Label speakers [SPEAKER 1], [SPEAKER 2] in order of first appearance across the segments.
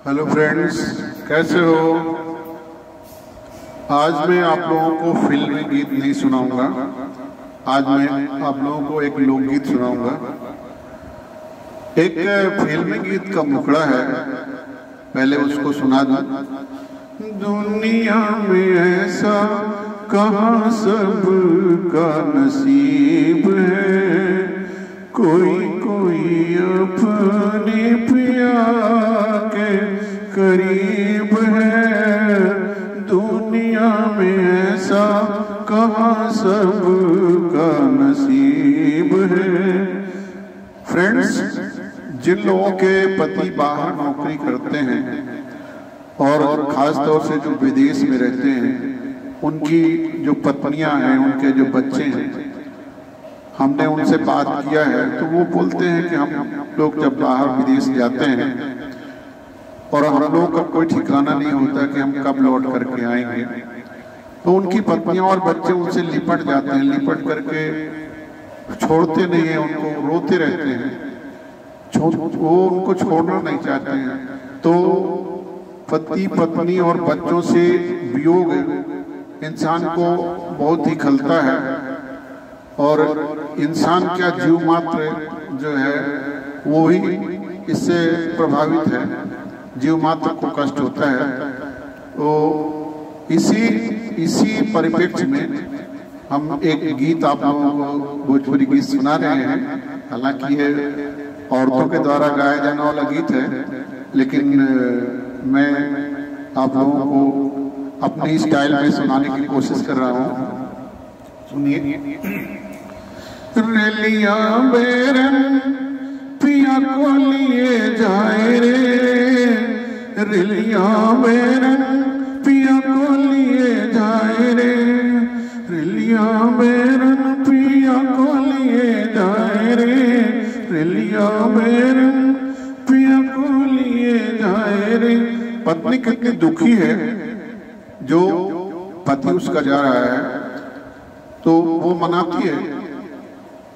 [SPEAKER 1] Hello friends, कैसे हो? आज मैं आप लोगों को फिल्मी गीत नहीं सुनाऊंगा। आज मैं आप लोगों को एक लोकगीत सुनाऊंगा। एक फिल्मी गीत का मुखड़ा है, पहले उसको सुना दूं। दुनिया में ऐसा कहाँ सबका नसीब है, कोई कोई अपने पिया के करीब है। दुनिया में ऐसा कहाँ सबका नसीब है। फ्रेंड्स, जिन लोगों के पति बाहर नौकरी करते हैं और खास तौर से जो विदेश में रहते हैं, उनकी जो पत्नियां हैं, उनके जो बच्चे हैं, हमने उनसे बात किया है तो वो बोलते हैं कि हम लोग जब बाहर विदेश जाते हैं और हम लोग का कोई ठिकाना नहीं होता कि हम कब लौट करके आएंगे, तो उनकी पत्नियां और बच्चे उनसे लिपट जाते हैं, लिपट करके छोड़ते नहीं है, उनको रोते रहते हैं, वो उनको छोड़ना नहीं चाहते हैं। तो पति पत्नी और बच्चों से वियोग इंसान को बहुत ही खलता है और इंसान क्या जीव मात्र जो है वो ही इससे प्रभावित है, जीव मात्र को कष्ट होता है। तो इसी परिप्रेक्ष्य में हम एक गीत आप लोगों को भोजपुरी गीत सुना रहे हैं। हालांकि ये औरतों के द्वारा गाया जाने वाला गीत है, लेकिन मैं आप लोगों को अपनी स्टाइल में सुनाने की कोशिश कर रहा हूँ। सुनिए। रेलिया बेरन पिया को लिए जाए रे, रेलिया बेरन पिया को लिए जाए रे, रेलिया बेरन पिया को लिए जाए रे, रेलिया बेरन पिया को लिए जाए रे। पत्नी कितनी दुखी है जो पति उसका जा रहा है, तो वो मनाती है।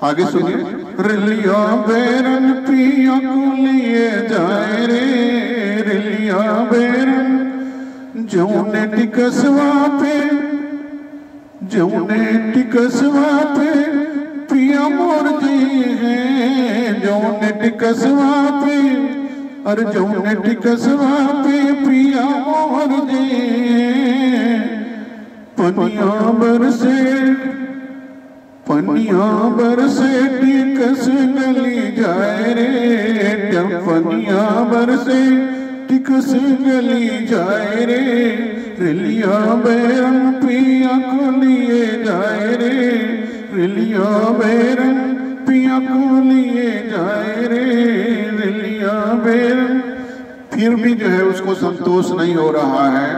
[SPEAKER 1] आगे सुनिए। रेलिया बेरन पिया को लिए जाए रे, रेलिया बेरन जौने टिकसवा पे, जौने टिकसवा पे पिया मोर जी है, जौने टिकसवा पे, अरे जौने टिकसवा पे पिया मोर जी है। पनिया बरसे, पनिया बरसे टिकस गली जाए रे, जब पनिया बरसे टिकस गली जाए रे, रेलिया बेरन पिया को लिए जाए रे, रेलिया बेरन पिया को लिए जाए रे, रेलिया बेरन। फिर भी जो है उसको संतोष नहीं हो रहा है,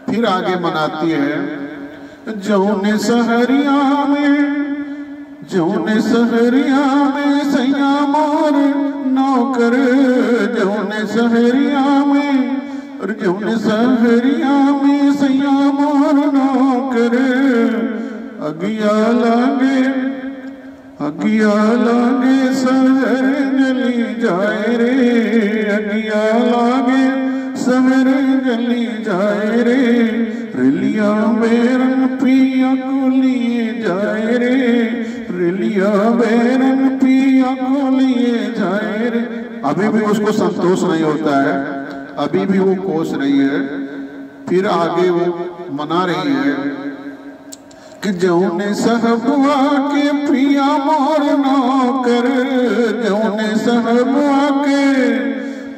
[SPEAKER 1] फिर आगे मनाती है। जौने सहरिया में, जौने सहरिया में सैया मोर नौकर, जौने सहरिया में, और जौने सहरिया में सैया मोर नौकर। अगिया लागे, अगिया लागे शहर गली जाए रे, अगिया लागे शहर गली जाए रे, रेलिया बेरन पिया को लिए जाए रे, रेलिया बेरन पिया को लिए जाए रे। अभी भी उसको संतोष नहीं होता है, अभी भी वो कोस रही है। फिर आगे वो मना रही है कि जौने सहबुआ के पिया मोर नौकर, जौने सहबुआ के,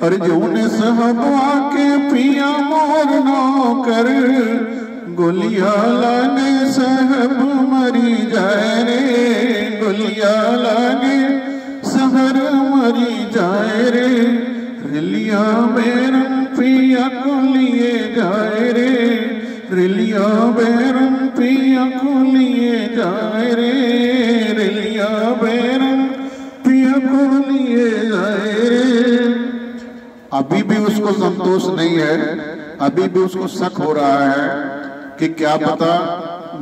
[SPEAKER 1] अरे जौने सहबुआ के पिया मोर नौकर। गोलिया लागे सहब मरी जाए रे, गोलिया लागे सहर मरी जाए रे, रेलिया बेरन पिया को लिए जाए रे, रेलिया बेरन पिया को लिए जाए रे, रेलिया बेरन पिया को लिए जाए रे। अभी भी उसको संतोष नहीं है, अभी भी उसको शक हो रहा है कि क्या पता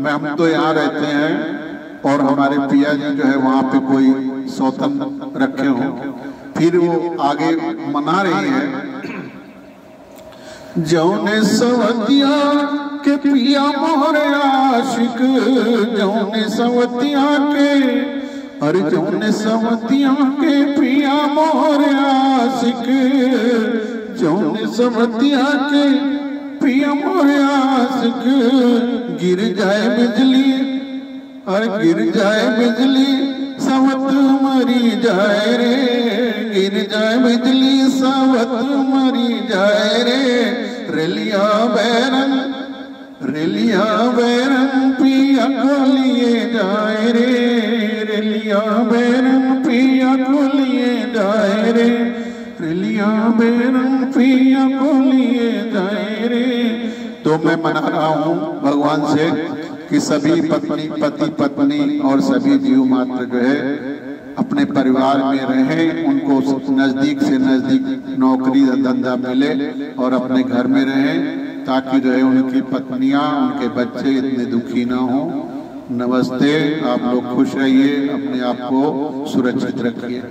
[SPEAKER 1] हम तो यहाँ रहते हैं और हमारे पिया जी जो है वहां पे कोई सौतन रखे हो। फिर वो आगे मना रही है जौने सवतिया के पिया मोर आशिक, जौने सवतिया के, अरे जौने सवतिया के पिया मोर आशिक, जौने सवतिया के पिया मोर आशिक, गिर जाए बिजली, अरे गिर जाए बिजली सवत मरी जाए रे, गिर जाए बिजली सवत मरी जाए रे, रेलिया बैरन, रेलिया बैरन पिया को लिए जाए रे, रेलिया बैरन पिया को लिए जाए रे, रेलिया बैरन पिया को लिए जाए रे। तो मैं मना रहा हूँ भगवान से कि सभी पत्नी, पति पत्नी और सभी जीव मात्र जो है अपने परिवार में रहें, उनको नजदीक से नजदीक नौकरी धंधा मिले और अपने घर में रहें, ताकि जो है उनकी पत्नियां, उनके बच्चे इतने दुखी ना हो। नमस्ते, आप लोग खुश रहिए, अपने आप को सुरक्षित रखिए।